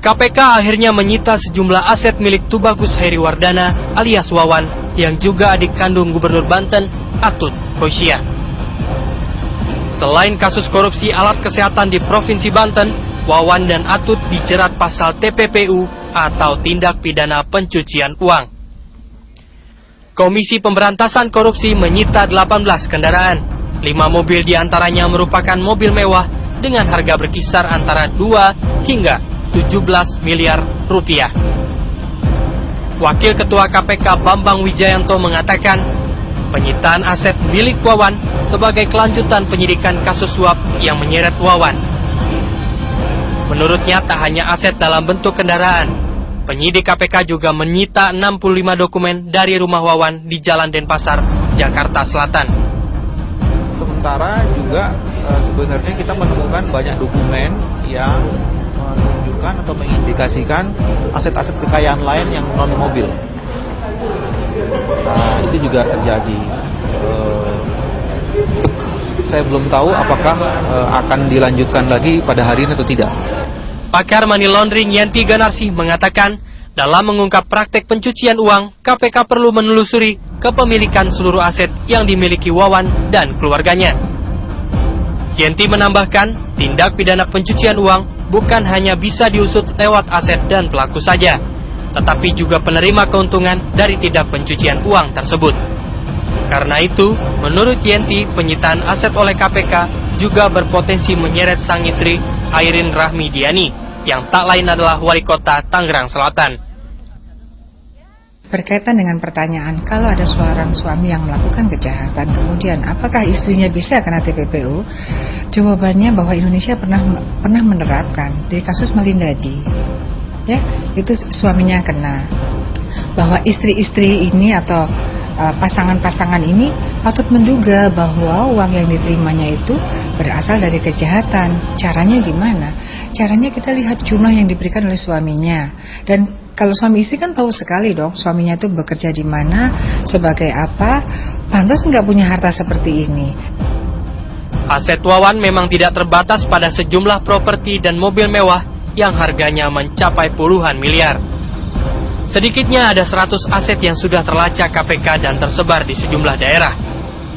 KPK akhirnya menyita sejumlah aset milik Tubagus Hairiwardana alias Wawan yang juga adik kandung Gubernur Banten, Atut Khosyah. Selain kasus korupsi alat kesehatan di Provinsi Banten, Wawan dan Atut dijerat pasal TPPU atau tindak pidana pencucian uang. Komisi Pemberantasan Korupsi menyita 18 kendaraan. 5 mobil diantaranya merupakan mobil mewah dengan harga berkisar antara 2 hingga 17 miliar rupiah. Wakil Ketua KPK Bambang Wijayanto mengatakan, penyitaan aset milik Wawan sebagai kelanjutan penyidikan kasus suap yang menyeret Wawan. Menurutnya tak hanya aset dalam bentuk kendaraan, penyidik KPK juga menyita 65 dokumen dari rumah Wawan di Jalan Denpasar, Jakarta Selatan. Sementara juga sebenarnya kita menemukan banyak dokumen yang menunjukkan atau mengindikasikan aset-aset kekayaan lain yang non mobil. Nah, itu juga terjadi. Saya belum tahu apakah akan dilanjutkan lagi pada hari ini atau tidak. Pakar money laundering Yanti Ganarsi mengatakan, dalam mengungkap praktek pencucian uang, KPK perlu menelusuri kepemilikan seluruh aset yang dimiliki Wawan dan keluarganya. Yanti menambahkan, tindak pidana pencucian uang bukan hanya bisa diusut lewat aset dan pelaku saja, tetapi juga penerima keuntungan dari tindak pencucian uang tersebut. Karena itu, menurut Yanti, penyitaan aset oleh KPK juga berpotensi menyeret sang istri Airin Rahmidiani, yang tak lain adalah wali kota Tangerang Selatan. Berkaitan dengan pertanyaan, kalau ada seorang suami yang melakukan kejahatan, kemudian apakah istrinya bisa kena TPPU? Jawabannya bahwa Indonesia pernah menerapkan di kasus Melindadi, ya, itu suaminya kena. Bahwa istri-istri ini atau pasangan-pasangan ini patut menduga bahwa uang yang diterimanya itu berasal dari kejahatan. Caranya gimana? Caranya kita lihat jumlah yang diberikan oleh suaminya. Dan kalau suami istri kan tahu sekali dong suaminya itu bekerja di mana, sebagai apa, pantas nggak punya harta seperti ini. Aset Wawan memang tidak terbatas pada sejumlah properti dan mobil mewah yang harganya mencapai puluhan miliar. Sedikitnya ada 100 aset yang sudah terlacak KPK dan tersebar di sejumlah daerah.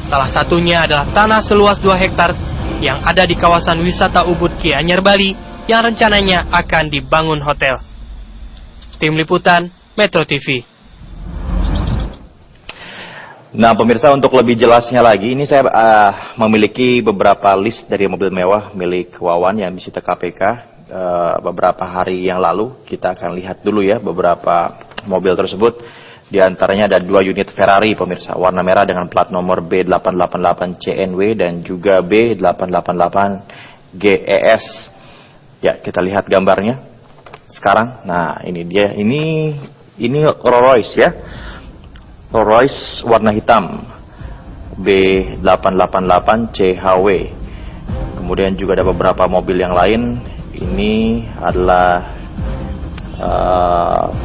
Salah satunya adalah tanah seluas 2 hektar yang ada di kawasan wisata Ubud Gianyar, Bali yang rencananya akan dibangun hotel. Tim Liputan, Metro TV. Nah pemirsa, untuk lebih jelasnya lagi, ini saya memiliki beberapa list dari mobil mewah milik Wawan yang disita KPK. Beberapa hari yang lalu. Kita akan lihat dulu ya beberapa mobil tersebut. Di antaranya ada 2 unit Ferrari pemirsa, warna merah dengan plat nomor B888CNW dan juga B888GES. Ya, kita lihat gambarnya sekarang. Nah, ini dia. Ini Rolls Royce ya. Rolls Royce warna hitam B888CHW. Kemudian juga ada beberapa mobil yang lain. Ini adalah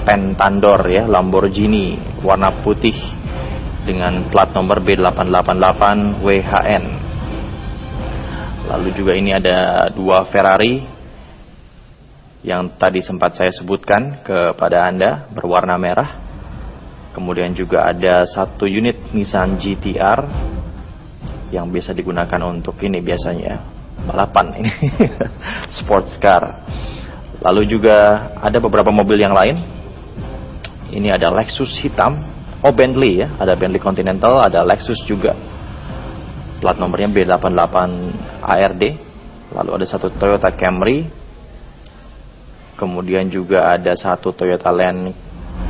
Pentandor ya, Lamborghini warna putih dengan plat nomor B888WHN. Lalu juga ini ada 2 Ferrari yang tadi sempat saya sebutkan kepada Anda, berwarna merah. Kemudian juga ada 1 unit Nissan GT-R yang biasa digunakan untuk ini biasanya balapan ini sports car. Lalu juga ada beberapa mobil yang lain. Ini ada Lexus hitam, Bentley ya, ada Bentley Continental, ada Lexus juga, plat nomornya B88ARD. Lalu ada 1 Toyota Camry, kemudian juga ada 1 Toyota Land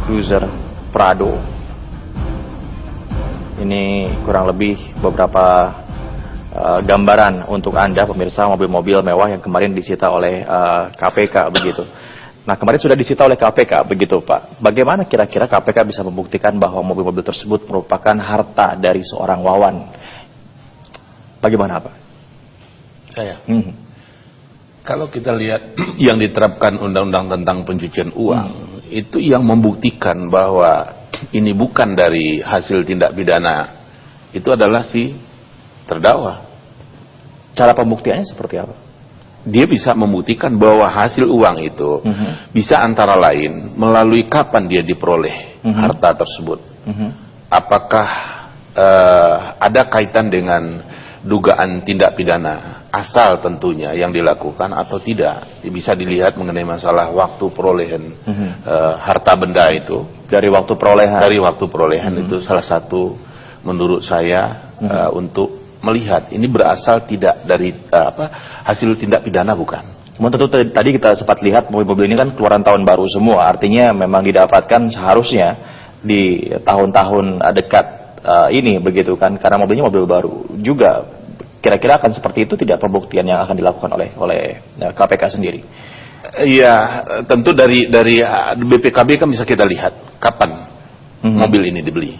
Cruiser Prado. Ini kurang lebih beberapa gambaran untuk Anda pemirsa mobil-mobil mewah yang kemarin disita oleh KPK begitu. Nah, kemarin sudah disita oleh KPK begitu Pak. Bagaimana kira-kira KPK bisa membuktikan bahwa mobil-mobil tersebut merupakan harta dari seorang Wawan? Bagaimana Pak? Kalau kita lihat yang diterapkan undang-undang tentang pencucian uang, itu yang membuktikan bahwa ini bukan dari hasil tindak pidana, itu adalah si terdakwa. Cara pembuktiannya seperti apa? dia bisa membuktikan bahwa hasil uang itu bisa antara lain melalui kapan dia diperoleh harta tersebut. Apakah ada kaitan dengan dugaan tindak pidana asal tentunya yang dilakukan atau tidak. Bisa dilihat mengenai masalah waktu perolehan harta benda itu. Dari waktu perolehan. Dari waktu perolehan itu salah satu menurut saya untuk melihat ini berasal tidak dari hasil tindak pidana, bukan. Cuma tentu tadi kita sempat lihat mobil-mobil ini kan keluaran tahun baru semua, artinya memang didapatkan seharusnya di tahun-tahun dekat ini begitu kan, karena mobilnya mobil baru juga. Kira-kira akan seperti itu tidak pembuktian yang akan dilakukan oleh KPK sendiri? Iya, tentu dari BPKB kan bisa kita lihat kapan mobil ini dibeli.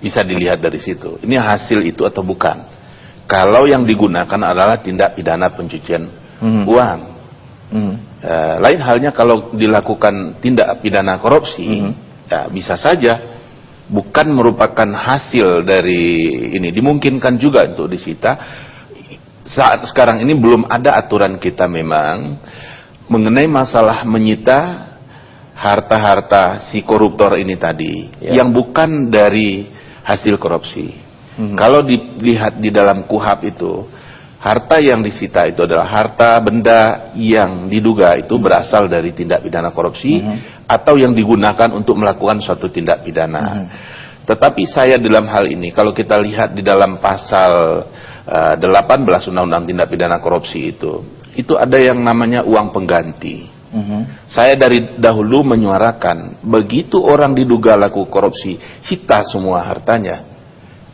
Bisa dilihat dari situ. Ini hasil itu atau bukan. Kalau yang digunakan adalah tindak pidana pencucian uang. Lain halnya kalau dilakukan tindak pidana korupsi, ya bisa saja bukan merupakan hasil dari ini. Dimungkinkan juga untuk disita. Saat sekarang ini belum ada aturan kita memang mengenai masalah menyita harta-harta si koruptor ini tadi, yang bukan dari hasil korupsi. Kalau dilihat di dalam KUHP itu, harta yang disita itu adalah harta benda yang diduga itu berasal dari tindak pidana korupsi atau yang digunakan untuk melakukan suatu tindak pidana. Tetapi saya dalam hal ini, kalau kita lihat di dalam pasal 18 Undang-Undang Tindak Pidana Korupsi itu ada yang namanya uang pengganti. Saya dari dahulu menyuarakan, begitu orang diduga laku korupsi, sita semua hartanya.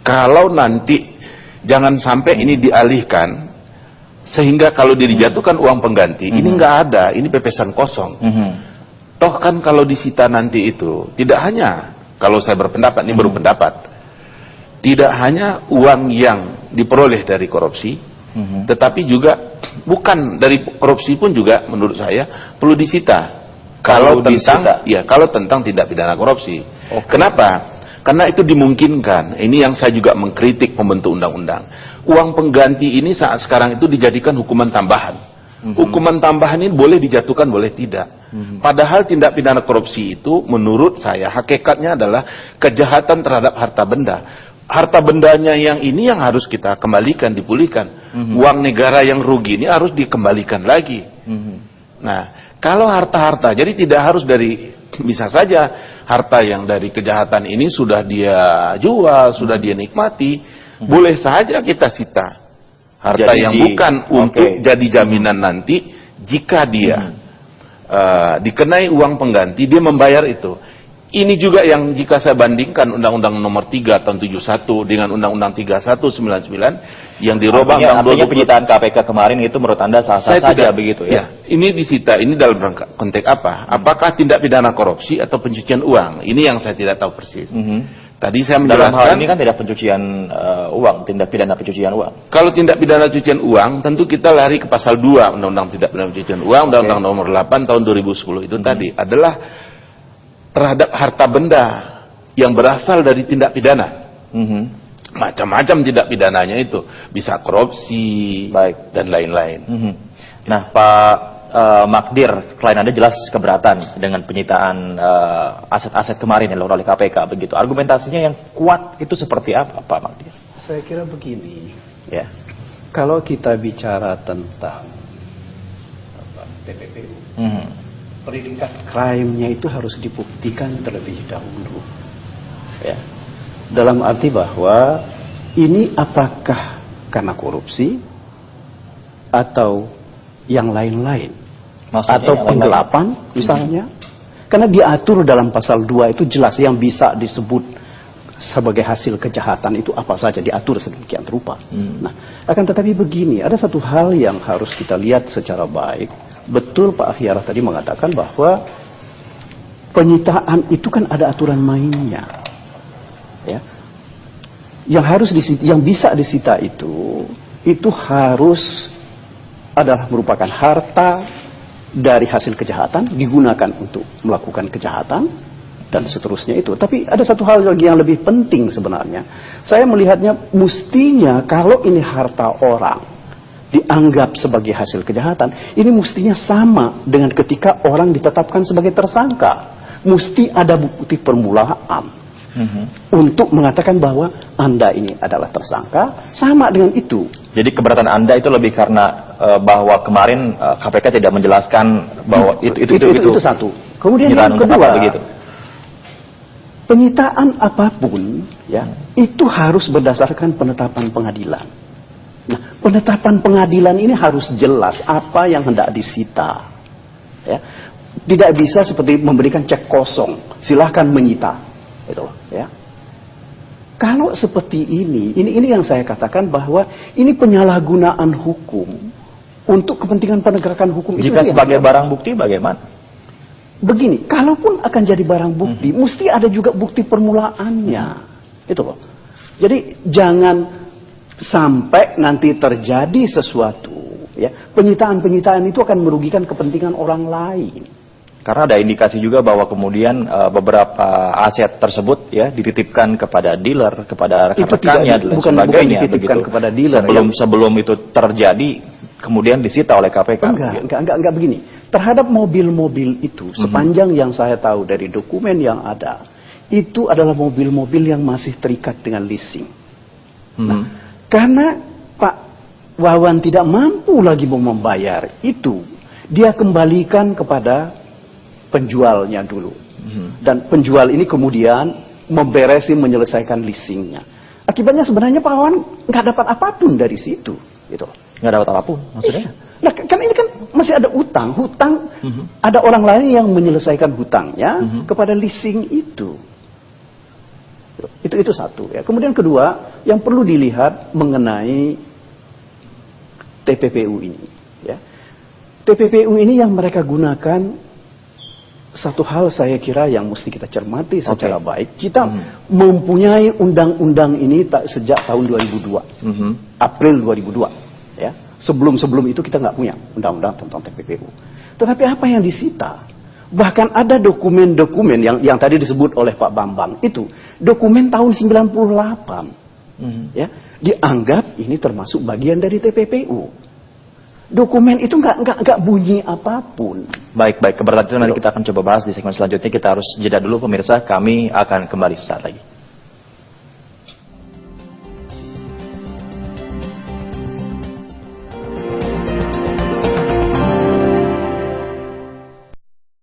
Kalau nanti jangan sampai ini dialihkan sehingga kalau dijatuhkan uang pengganti, ini nggak ada, ini pepesan kosong. Toh kan kalau disita nanti itu tidak hanya, kalau saya berpendapat, ini baru pendapat, tidak hanya uang yang diperoleh dari korupsi, tetapi juga bukan dari korupsi pun juga menurut saya perlu disita. Kalau tentang tindak pidana korupsi. Kenapa? Karena itu dimungkinkan. Ini yang saya juga mengkritik pembentuk undang-undang. Uang pengganti ini saat sekarang itu dijadikan hukuman tambahan. Hukuman tambahan ini boleh dijatuhkan, boleh tidak. Padahal tindak pidana korupsi itu menurut saya hakikatnya adalah kejahatan terhadap harta benda. Harta bendanya yang ini yang harus kita kembalikan, dipulihkan. Uang negara yang rugi ini harus dikembalikan lagi. Nah, kalau harta-harta, jadi tidak harus dari, bisa saja harta yang dari kejahatan ini sudah dia jual, sudah dia nikmati, boleh saja kita sita. Harta yang bukan untuk jadi jaminan nanti, jika dia dikenai uang pengganti, dia membayar itu. Ini juga yang jika saya bandingkan Undang-Undang Nomor 3 Tahun 71 dengan Undang-Undang 3199 yang dirubah artinya penyitaan KPK kemarin itu menurut Anda sah-sah saja begitu ya? Ini disita, ini dalam rangka konteks apa? Apakah tindak pidana korupsi atau pencucian uang? Ini yang saya tidak tahu persis. Tadi saya menjelaskan, dalam hal ini kan tidak pencucian uang, tindak pidana pencucian uang. Kalau tindak pidana pencucian uang, tentu kita lari ke pasal 2 Undang-Undang Tindak Pidana Pencucian Uang, Undang-Undang Nomor 8 Tahun 2010 itu tadi adalah terhadap harta benda yang berasal dari tindak pidana. Macam-macam tindak pidananya itu, bisa korupsi, dan lain-lain. Nah, Pak Magdir, klien Anda jelas keberatan dengan penyitaan aset-aset kemarin yang dilakukan oleh KPK begitu. Argumentasinya yang kuat itu seperti apa, Pak Magdir? Saya kira begini. Ya. Kalau kita bicara tentang TPPU, predikat crime-nya itu harus dibuktikan terlebih dahulu. Ya. Dalam arti bahwa ini apakah karena korupsi atau yang lain-lain, atau penggelapan misalnya, karena diatur dalam pasal 2 itu jelas yang bisa disebut sebagai hasil kejahatan itu apa saja, diatur sedemikian rupa. Nah, akan tetapi begini, ada satu hal yang harus kita lihat secara baik. Betul Pak Akhyarah tadi mengatakan bahwa penyitaan itu kan ada aturan mainnya, ya. Yang bisa disita itu harus adalah merupakan harta dari hasil kejahatan digunakan untuk melakukan kejahatan dan seterusnya itu. Tapi ada satu hal lagi yang lebih penting sebenarnya. Saya melihatnya mestinya kalau ini harta orang, dianggap sebagai hasil kejahatan, ini mestinya sama dengan ketika orang ditetapkan sebagai tersangka. Mesti ada bukti permulaan untuk mengatakan bahwa Anda ini adalah tersangka, sama dengan itu. Jadi keberatan Anda itu lebih karena bahwa kemarin KPK tidak menjelaskan bahwa itu satu. Kemudian yang kedua, penyitaan apapun ya itu harus berdasarkan penetapan pengadilan. Nah, penetapan pengadilan ini harus jelas apa yang hendak disita. Ya. Tidak bisa seperti memberikan cek kosong, silahkan menyita. Itu, ya. Kalau seperti ini yang saya katakan bahwa ini penyalahgunaan hukum untuk kepentingan penegakan hukum. Jika sebagai barang bukti bagaimana? Begini, kalaupun akan jadi barang bukti, mesti ada juga bukti permulaannya. Itu loh. Jadi jangan sampai nanti terjadi sesuatu, ya, penyitaan-penyitaan itu akan merugikan kepentingan orang lain. Karena ada indikasi juga bahwa kemudian beberapa aset tersebut ya dititipkan kepada dealer, kepada rekan-rekannya dan sebagainya. Bukan dititipkan kepada dealer. Sebelum itu terjadi, kemudian disita oleh KPK. Enggak begini. Terhadap mobil-mobil itu, sepanjang yang saya tahu dari dokumen yang ada, itu adalah mobil-mobil yang masih terikat dengan leasing. Nah, karena Pak Wawan tidak mampu lagi membayar itu, dia kembalikan kepada penjualnya dulu. Dan penjual ini kemudian menyelesaikan leasingnya. Akibatnya sebenarnya Pak Wawan nggak dapat apapun dari situ. Gitu. Nggak dapat apapun, maksudnya? Nah, kan ini kan masih ada hutang. Ada orang lain yang menyelesaikan hutangnya kepada leasing itu. Itu satu ya. Kemudian kedua, yang perlu dilihat mengenai TPPU ini ya. TPPU ini yang mereka gunakan, satu hal saya kira yang mesti kita cermati secara baik. Kita mempunyai undang-undang ini sejak tahun 2002. April 2002 ya. Sebelum itu kita nggak punya undang-undang tentang TPPU. Tetapi apa yang disita? Bahkan ada dokumen-dokumen yang tadi disebut oleh Pak Bambang, itu dokumen tahun 98 ya, dianggap ini termasuk bagian dari TPPU. Dokumen itu nggak bunyi apapun. Baik, keberatan itu nanti kita akan coba bahas di segmen selanjutnya. Kita harus jeda dulu pemirsa, kami akan kembali sesaat lagi.